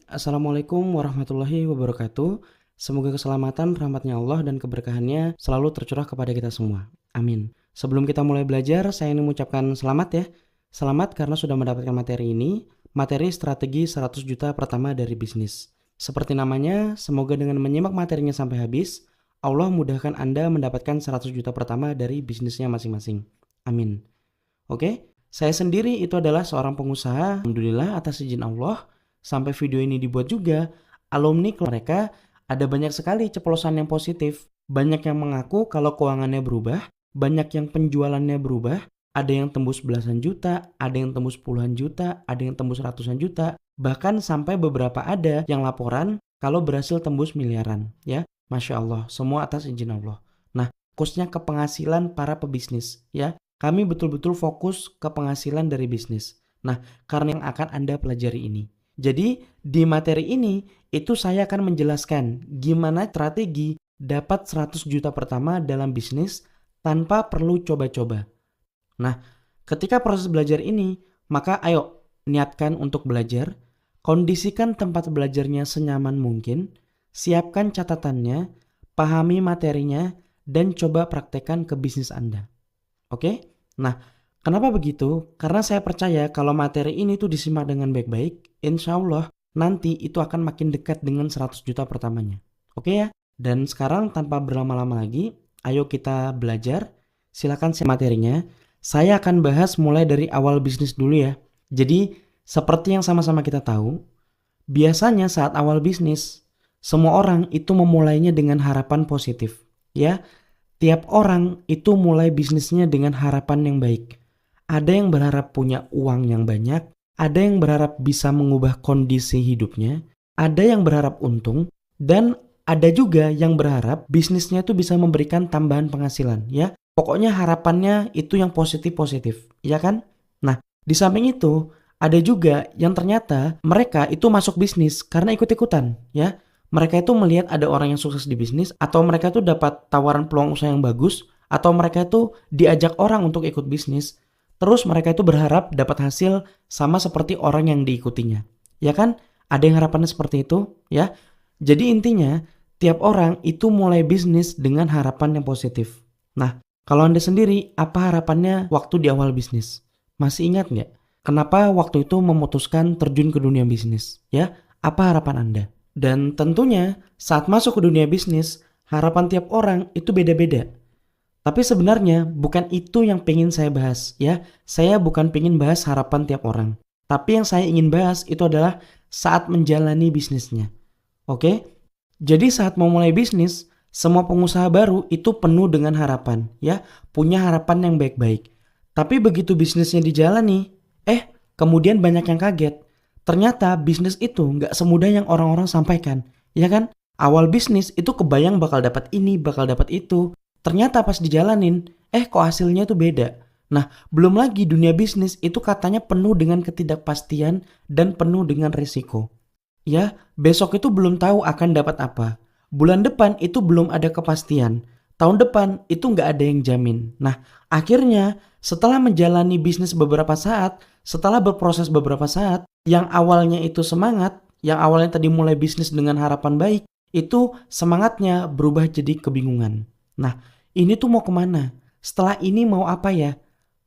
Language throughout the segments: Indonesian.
Assalamualaikum warahmatullahi wabarakatuh. Semoga keselamatan, rahmatnya Allah, dan keberkahannya selalu tercurah kepada kita semua. Amin. Sebelum kita mulai belajar, saya ingin mengucapkan selamat ya. Selamat karena sudah mendapatkan materi ini, materi strategi 100 juta pertama dari bisnis. Seperti namanya, semoga dengan menyimak materinya sampai habis, Allah mudahkan Anda mendapatkan 100 juta pertama dari bisnisnya masing-masing. Amin. Oke, saya sendiri itu adalah seorang pengusaha. Alhamdulillah atas izin Allah, sampai video ini dibuat juga, alumni mereka ada banyak sekali ceplosan yang positif. Banyak yang mengaku kalau keuangannya berubah, banyak yang penjualannya berubah, ada yang tembus belasan juta, ada yang tembus puluhan juta, ada yang tembus ratusan juta, bahkan sampai beberapa ada yang laporan kalau berhasil tembus miliaran, ya. Masya Allah, semua atas izin Allah. Nah, fokusnya ke penghasilan para pebisnis, ya. Kami betul-betul fokus ke penghasilan dari bisnis. Nah, karena yang akan Anda pelajari ini. Jadi di materi ini itu saya akan menjelaskan gimana strategi dapat 100 juta pertama dalam bisnis tanpa perlu coba-coba. Nah, ketika proses belajar ini, maka ayo niatkan untuk belajar, kondisikan tempat belajarnya senyaman mungkin, siapkan catatannya, pahami materinya, dan coba praktekkan ke bisnis Anda. Oke? Nah, kenapa begitu? Karena saya percaya kalau materi ini tuh disimak dengan baik-baik, insya Allah nanti itu akan makin dekat dengan 100 juta pertamanya. Oke ya? Dan sekarang tanpa berlama-lama lagi, ayo kita belajar. Silakan simak materinya. Saya akan bahas mulai dari awal bisnis dulu ya. Jadi, seperti yang sama-sama kita tahu, biasanya saat awal bisnis, semua orang itu memulainya dengan harapan positif. Ya, tiap orang itu mulai bisnisnya dengan harapan yang baik. Ada yang berharap punya uang yang banyak, ada yang berharap bisa mengubah kondisi hidupnya, ada yang berharap untung, dan ada juga yang berharap bisnisnya itu bisa memberikan tambahan penghasilan, ya. Pokoknya harapannya itu yang positif-positif, ya kan? Nah, di samping itu, ada juga yang ternyata mereka itu masuk bisnis karena ikut-ikutan, ya. Mereka itu melihat ada orang yang sukses di bisnis, atau mereka itu dapat tawaran peluang usaha yang bagus, atau mereka itu diajak orang untuk ikut bisnis. Terus mereka itu berharap dapat hasil sama seperti orang yang diikutinya. Ya kan? Ada yang harapannya seperti itu, ya. Jadi intinya, tiap orang itu mulai bisnis dengan harapan yang positif. Nah, kalau Anda sendiri, apa harapannya waktu di awal bisnis? Masih ingat nggak? Kenapa waktu itu memutuskan terjun ke dunia bisnis? Ya, apa harapan Anda? Dan tentunya, saat masuk ke dunia bisnis, harapan tiap orang itu beda-beda. Tapi sebenarnya bukan itu yang pengen saya bahas, ya. Saya bukan pengen bahas harapan tiap orang. Tapi yang saya ingin bahas itu adalah saat menjalani bisnisnya. Oke? Jadi saat mau mulai bisnis, semua pengusaha baru itu penuh dengan harapan, ya. Punya harapan yang baik-baik. Tapi begitu bisnisnya dijalani, kemudian banyak yang kaget. Ternyata bisnis itu nggak semudah yang orang-orang sampaikan, ya kan? Awal bisnis itu kebayang bakal dapat ini, bakal dapat itu. Ternyata pas dijalanin, kok hasilnya itu beda. Nah, belum lagi dunia bisnis itu katanya penuh dengan ketidakpastian dan penuh dengan risiko. Ya, besok itu belum tahu akan dapat apa. Bulan depan itu belum ada kepastian. Tahun depan itu nggak ada yang jamin. Nah, akhirnya setelah menjalani bisnis beberapa saat, setelah berproses beberapa saat, yang awalnya itu semangat, yang awalnya tadi mulai bisnis dengan harapan baik, itu semangatnya berubah jadi kebingungan. Nah, ini tuh mau kemana? Setelah ini mau apa ya?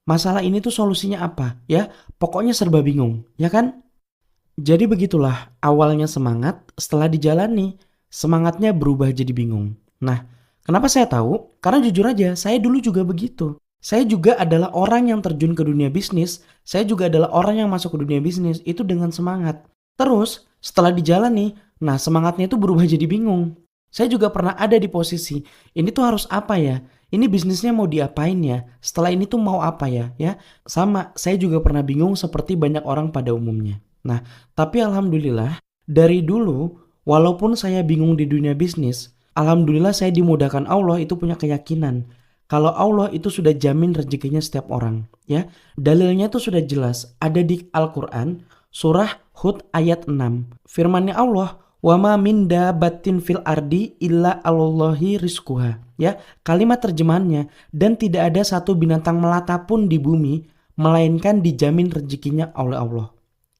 Masalah ini tuh solusinya apa? Ya, pokoknya serba bingung, ya kan? Jadi begitulah, awalnya semangat, setelah dijalani, semangatnya berubah jadi bingung. Nah, kenapa saya tahu? Karena jujur aja, saya dulu juga begitu. Saya juga adalah orang yang terjun ke dunia bisnis, saya juga adalah orang yang masuk ke dunia bisnis itu dengan semangat. Terus, setelah dijalani, nah semangatnya itu berubah jadi bingung. Saya juga pernah ada di posisi, ini tuh harus apa ya? Ini bisnisnya mau diapain ya? Setelah ini tuh mau apa ya? Ya, sama, saya juga pernah bingung seperti banyak orang pada umumnya. Nah, tapi alhamdulillah, dari dulu, walaupun saya bingung di dunia bisnis, alhamdulillah saya dimudahkan Allah itu punya keyakinan. Kalau Allah itu sudah jamin rezekinya setiap orang. Ya, dalilnya itu sudah jelas, ada di Al-Quran, surah Hud ayat 6. Firmannya Allah, wa ma min dabatin fil ardi illa Allahi rizquha. Ya, kalimat terjemahannya, dan tidak ada satu binatang melata pun di bumi melainkan dijamin rezekinya oleh Allah.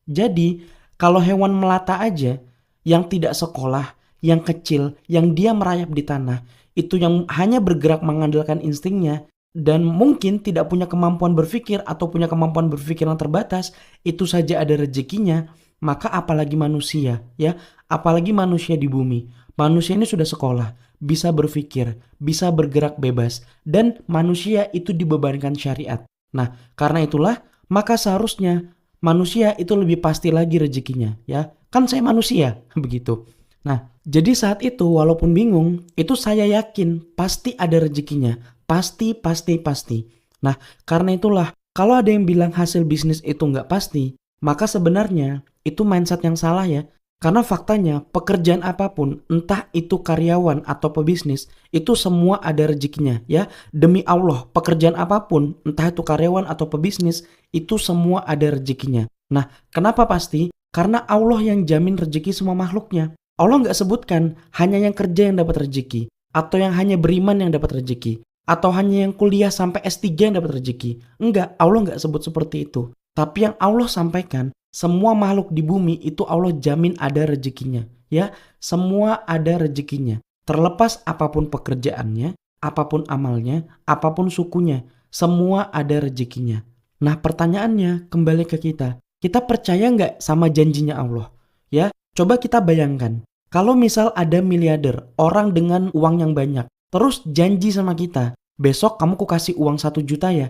Jadi, Kalau hewan melata aja, yang tidak sekolah, yang kecil, yang dia merayap di tanah, itu yang hanya bergerak mengandalkan instingnya, dan mungkin tidak punya kemampuan berpikir atau punya kemampuan berpikir yang terbatas, itu saja ada rezekinya, maka apalagi manusia, ya, apalagi manusia di bumi. Manusia ini sudah sekolah, bisa berpikir, bisa bergerak bebas, dan manusia itu dibebankan syariat. Nah, karena itulah, maka seharusnya manusia itu lebih pasti lagi rezekinya, ya. Kan saya manusia, begitu. Nah, jadi saat itu walaupun bingung, itu saya yakin pasti ada rezekinya. Pasti, pasti, pasti. Nah, karena itulah, kalau ada yang bilang hasil bisnis itu nggak pasti, maka sebenarnya itu mindset yang salah ya. Karena faktanya, pekerjaan apapun, entah itu karyawan atau pebisnis, itu semua ada rezekinya ya. Demi Allah, pekerjaan apapun, entah itu karyawan atau pebisnis, itu semua ada rezekinya. Nah, kenapa pasti? Karena Allah yang jamin rezeki semua makhluknya. Allah nggak sebutkan hanya yang kerja yang dapat rezeki, atau yang hanya beriman yang dapat rezeki, atau hanya yang kuliah sampai S3 yang dapat rezeki. Enggak, Allah nggak sebut seperti itu. Tapi yang Allah sampaikan, semua makhluk di bumi itu Allah jamin ada rezekinya. Ya, semua ada rezekinya. Terlepas apapun pekerjaannya, apapun amalnya, apapun sukunya, semua ada rezekinya. Nah, pertanyaannya kembali ke kita. Kita percaya nggak sama janjinya Allah? Ya, coba kita bayangkan. Kalau misal ada miliarder, orang dengan uang yang banyak, terus janji sama kita, besok kamu ku kasih uang 1 juta ya,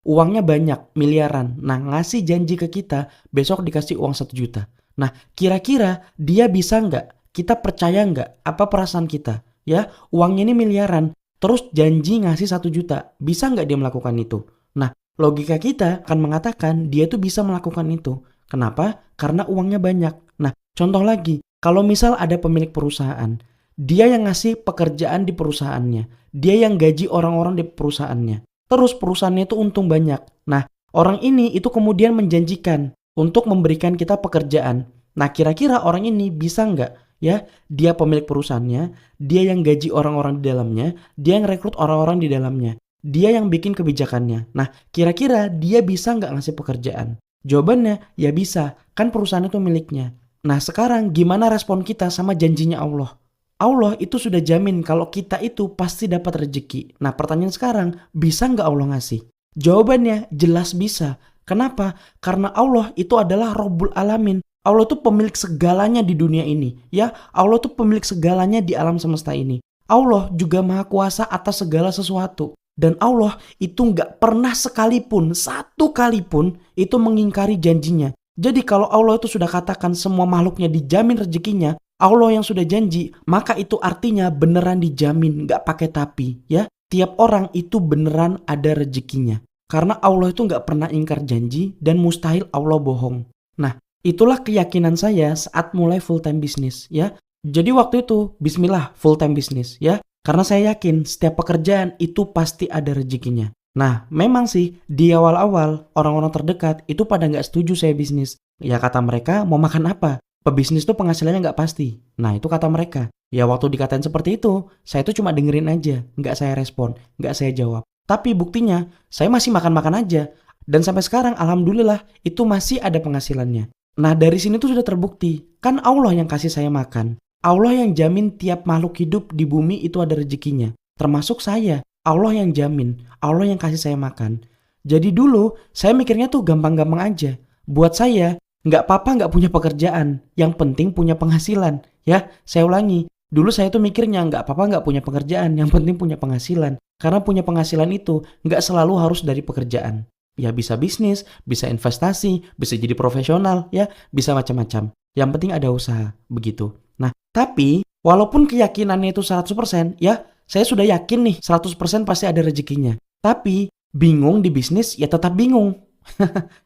uangnya banyak, miliaran. Nah, ngasih janji ke kita, besok dikasih uang 1 juta. Nah, kira-kira dia bisa nggak? Kita percaya nggak? Apa perasaan kita? Ya, uangnya ini miliaran, terus janji ngasih 1 juta. Bisa nggak dia melakukan itu? Nah, logika kita akan mengatakan dia tuh bisa melakukan itu. Kenapa? Karena uangnya banyak. Nah, contoh lagi, kalau misal ada pemilik perusahaan, dia yang ngasih pekerjaan di perusahaannya, dia yang gaji orang-orang di perusahaannya. Terus perusahaannya itu untung banyak. Nah, orang ini itu kemudian menjanjikan untuk memberikan kita pekerjaan. Nah, kira-kira orang ini bisa nggak? Ya, dia pemilik perusahaannya, dia yang gaji orang-orang di dalamnya, dia yang rekrut orang-orang di dalamnya, dia yang bikin kebijakannya. Nah, kira-kira dia bisa nggak ngasih pekerjaan? Jawabannya, ya bisa. Kan perusahaan itu miliknya. Nah, sekarang gimana respon kita sama janjinya Allah? Allah itu sudah jamin kalau kita itu pasti dapat rezeki. Nah, pertanyaan sekarang, bisa nggak Allah ngasih? Jawabannya jelas bisa. Kenapa? Karena Allah itu adalah Rabbul Alamin. Allah itu pemilik segalanya di dunia ini. Ya, Allah itu pemilik segalanya di alam semesta ini. Allah juga maha kuasa atas segala sesuatu. Dan Allah itu nggak pernah sekalipun, satu kalipun itu mengingkari janjinya. Jadi kalau Allah itu sudah katakan semua makhluknya dijamin rezekinya, Allah yang sudah janji, maka itu artinya beneran dijamin, nggak pakai tapi, ya. Tiap orang itu beneran ada rezekinya. Karena Allah itu nggak pernah ingkar janji dan mustahil Allah bohong. Nah, itulah keyakinan saya saat mulai full time bisnis, ya. Jadi waktu itu, bismillah full time bisnis, ya. Karena saya yakin setiap pekerjaan itu pasti ada rezekinya. Nah, memang sih di awal-awal orang-orang terdekat itu pada nggak setuju saya bisnis. Ya kata mereka, mau makan apa? Pebisnis tuh penghasilannya nggak pasti. Nah, itu kata mereka. Ya waktu dikatain seperti itu, saya tuh cuma dengerin aja. Nggak saya respon, nggak saya jawab. Tapi buktinya, saya masih makan-makan aja. Dan sampai sekarang, alhamdulillah, itu masih ada penghasilannya. Nah, dari sini tuh sudah terbukti. Kan Allah yang kasih saya makan. Allah yang jamin tiap makhluk hidup di bumi itu ada rezekinya. Termasuk saya. Allah yang jamin. Allah yang kasih saya makan. Jadi dulu, saya mikirnya tuh gampang-gampang aja. Buat saya, nggak apa-apa nggak punya pekerjaan, yang penting punya penghasilan. Ya, saya ulangi. Dulu saya tuh mikirnya nggak apa-apa nggak punya pekerjaan, yang penting punya penghasilan. Karena punya penghasilan itu nggak selalu harus dari pekerjaan. Ya bisa bisnis, bisa investasi, bisa jadi profesional, ya bisa macam-macam. Yang penting ada usaha, begitu. Nah, tapi walaupun keyakinannya itu 100%, ya saya sudah yakin nih 100% pasti ada rezekinya. Tapi bingung di bisnis ya tetap bingung.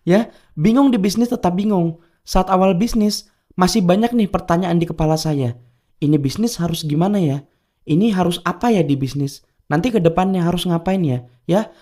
Ya, bingung di bisnis tetap bingung. Saat awal bisnis, masih banyak nih pertanyaan di kepala saya. Ini bisnis harus gimana ya? Ini harus apa ya di bisnis? Nanti ke depannya harus ngapain ya? Ya,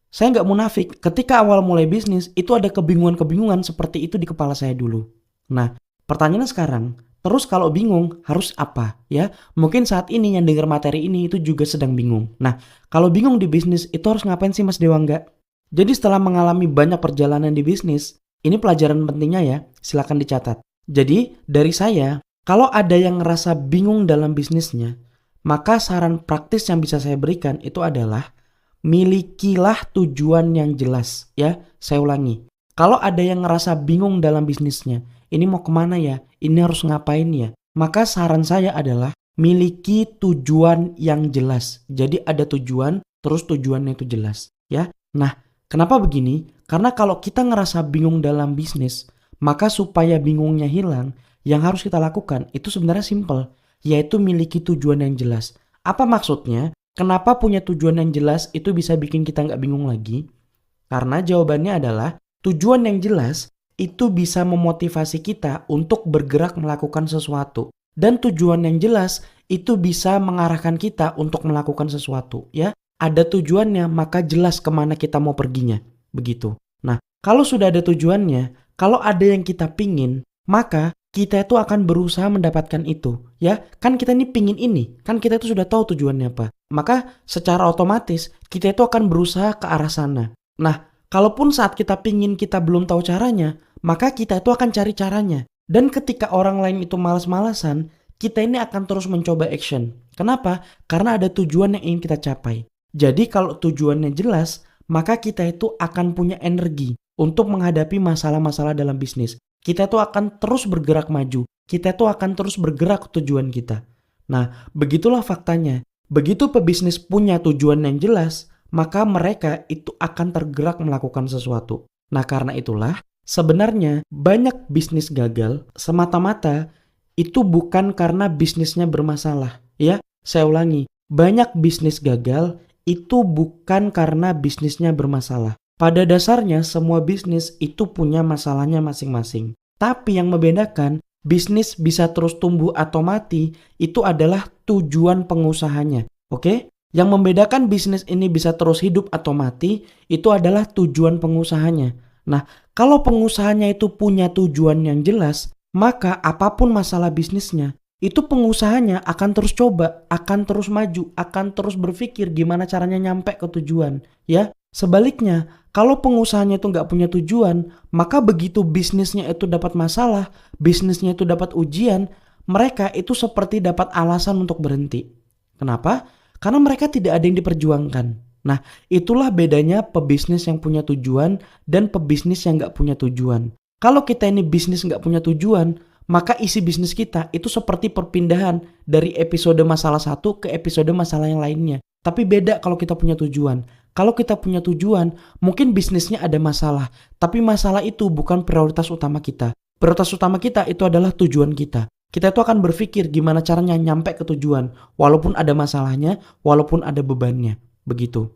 saya nggak munafik. Ketika awal mulai bisnis, itu ada kebingungan-kebingungan seperti itu di kepala saya dulu. Nah, pertanyaannya sekarang, terus kalau bingung harus apa? Ya, mungkin saat ini yang dengar materi ini itu juga sedang bingung. Nah, kalau bingung di bisnis itu harus ngapain sih Mas Dewangga? Jadi setelah mengalami banyak perjalanan di bisnis, ini pelajaran pentingnya ya, silakan dicatat. Jadi dari saya, kalau ada yang ngerasa bingung dalam bisnisnya, maka saran praktis yang bisa saya berikan itu adalah milikilah tujuan yang jelas ya. Saya ulangi. Kalau ada yang ngerasa bingung dalam bisnisnya, ini mau kemana ya? Ini harus ngapain ya? Maka saran saya adalah miliki tujuan yang jelas. Jadi ada tujuan, terus tujuannya itu jelas ya. Nah, kenapa begini? Karena kalau kita ngerasa bingung dalam bisnis, maka supaya bingungnya hilang, yang harus kita lakukan itu sebenarnya simple, yaitu miliki tujuan yang jelas. Apa maksudnya? Kenapa punya tujuan yang jelas itu bisa bikin kita nggak bingung lagi? Karena jawabannya adalah tujuan yang jelas itu bisa memotivasi kita untuk bergerak melakukan sesuatu. Dan tujuan yang jelas itu bisa mengarahkan kita untuk melakukan sesuatu ya. Ada tujuannya maka jelas kemana kita mau perginya. Begitu. Nah, kalau sudah ada tujuannya, kalau ada yang kita pingin, maka kita itu akan berusaha mendapatkan itu ya. Kan kita ini pingin ini, kan kita itu sudah tahu tujuannya apa. Maka secara otomatis kita itu akan berusaha ke arah sana. Nah, kalaupun saat kita pingin kita belum tahu caranya, maka kita itu akan cari caranya. Dan ketika orang lain itu malas-malasan, kita ini akan terus mencoba action. Kenapa? Karena ada tujuan yang ingin kita capai. Jadi kalau tujuannya jelas, maka kita itu akan punya energi untuk menghadapi masalah-masalah dalam bisnis. Kita itu akan terus bergerak maju. Kita itu akan terus bergerak ke tujuan kita. Nah, begitulah faktanya. Begitu pebisnis punya tujuan yang jelas, maka mereka itu akan tergerak melakukan sesuatu. Nah, karena itulah sebenarnya banyak bisnis gagal semata-mata itu bukan karena bisnisnya bermasalah. Ya, saya ulangi. Banyak bisnis gagal itu bukan karena bisnisnya bermasalah. Pada dasarnya semua bisnis itu punya masalahnya masing-masing. Tapi yang membedakan bisnis bisa terus tumbuh atau mati itu adalah tujuan pengusahanya. Oke? Yang membedakan bisnis ini bisa terus hidup atau mati itu adalah tujuan pengusahanya. Nah, kalau pengusahanya itu punya tujuan yang jelas, maka apapun masalah bisnisnya, itu pengusahanya akan terus coba, akan terus maju, akan terus berpikir gimana caranya nyampe ke tujuan. Ya, sebaliknya, kalau pengusahanya itu nggak punya tujuan, maka begitu bisnisnya itu dapat masalah, bisnisnya itu dapat ujian, mereka itu seperti dapat alasan untuk berhenti. Kenapa? Karena mereka tidak ada yang diperjuangkan. Nah, itulah bedanya pebisnis yang punya tujuan dan pebisnis yang nggak punya tujuan. Kalau kita ini bisnis nggak punya tujuan, maka isi bisnis kita itu seperti perpindahan dari episode masalah satu ke episode masalah yang lainnya. Tapi beda kalau kita punya tujuan. Kalau kita punya tujuan, mungkin bisnisnya ada masalah. Tapi masalah itu bukan prioritas utama kita. Prioritas utama kita itu adalah tujuan kita. Kita itu akan berpikir gimana caranya nyampe ke tujuan. Walaupun ada masalahnya, walaupun ada bebannya. Begitu.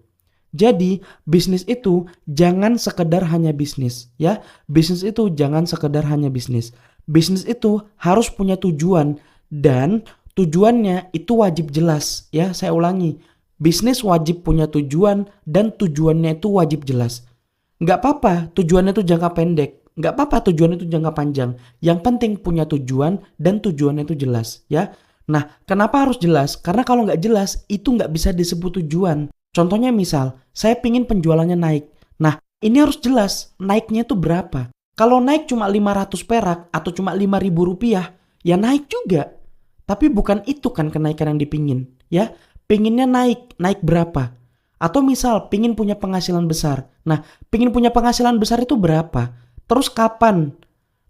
Jadi, bisnis itu jangan sekedar hanya bisnis. Ya, bisnis itu jangan sekedar hanya bisnis. Bisnis itu harus punya tujuan dan tujuannya itu wajib jelas. Ya, saya ulangi. Bisnis wajib punya tujuan dan tujuannya itu wajib jelas. Nggak apa-apa tujuannya itu jangka pendek. Nggak apa-apa tujuannya itu jangka panjang. Yang penting punya tujuan dan tujuannya itu jelas. Ya. Nah, kenapa harus jelas? Karena kalau nggak jelas, itu nggak bisa disebut tujuan. Contohnya misal, saya pingin penjualannya naik. Nah, ini harus jelas, naiknya itu berapa. Kalau naik cuma 500 perak atau cuma 5.000 rupiah, ya naik juga. Tapi bukan itu kan kenaikan yang dipingin. Ya, pinginnya naik berapa? Atau misal, pingin punya penghasilan besar. Nah, pingin punya penghasilan besar itu berapa? Terus kapan?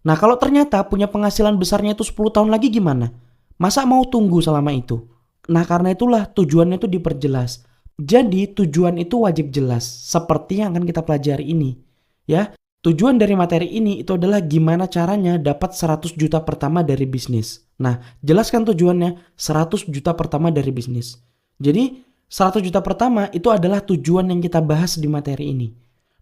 Nah, kalau ternyata punya penghasilan besarnya itu 10 tahun lagi gimana? Masa mau tunggu selama itu? Nah, karena itulah tujuannya itu diperjelas. Jadi tujuan itu wajib jelas, seperti yang akan kita pelajari ini. Ya, tujuan dari materi ini itu adalah gimana caranya dapat 100 juta pertama dari bisnis. Nah, jelaskan tujuannya 100 juta pertama dari bisnis. Jadi, 100 juta pertama itu adalah tujuan yang kita bahas di materi ini.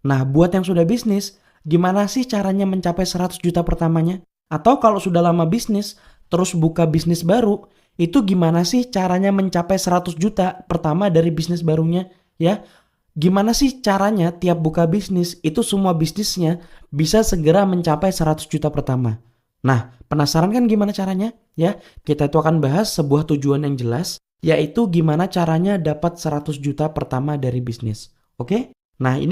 Nah, buat yang sudah bisnis, gimana sih caranya mencapai 100 juta pertamanya? Atau kalau sudah lama bisnis, terus buka bisnis baru, itu gimana sih caranya mencapai 100 juta pertama dari bisnis barunya? Ya, gimana sih caranya tiap buka bisnis, itu semua bisnisnya bisa segera mencapai 100 juta pertama? Nah, penasaran kan gimana caranya? Ya, kita itu akan bahas sebuah tujuan yang jelas, yaitu gimana caranya dapat 100 juta pertama dari bisnis. Oke? Nah, ini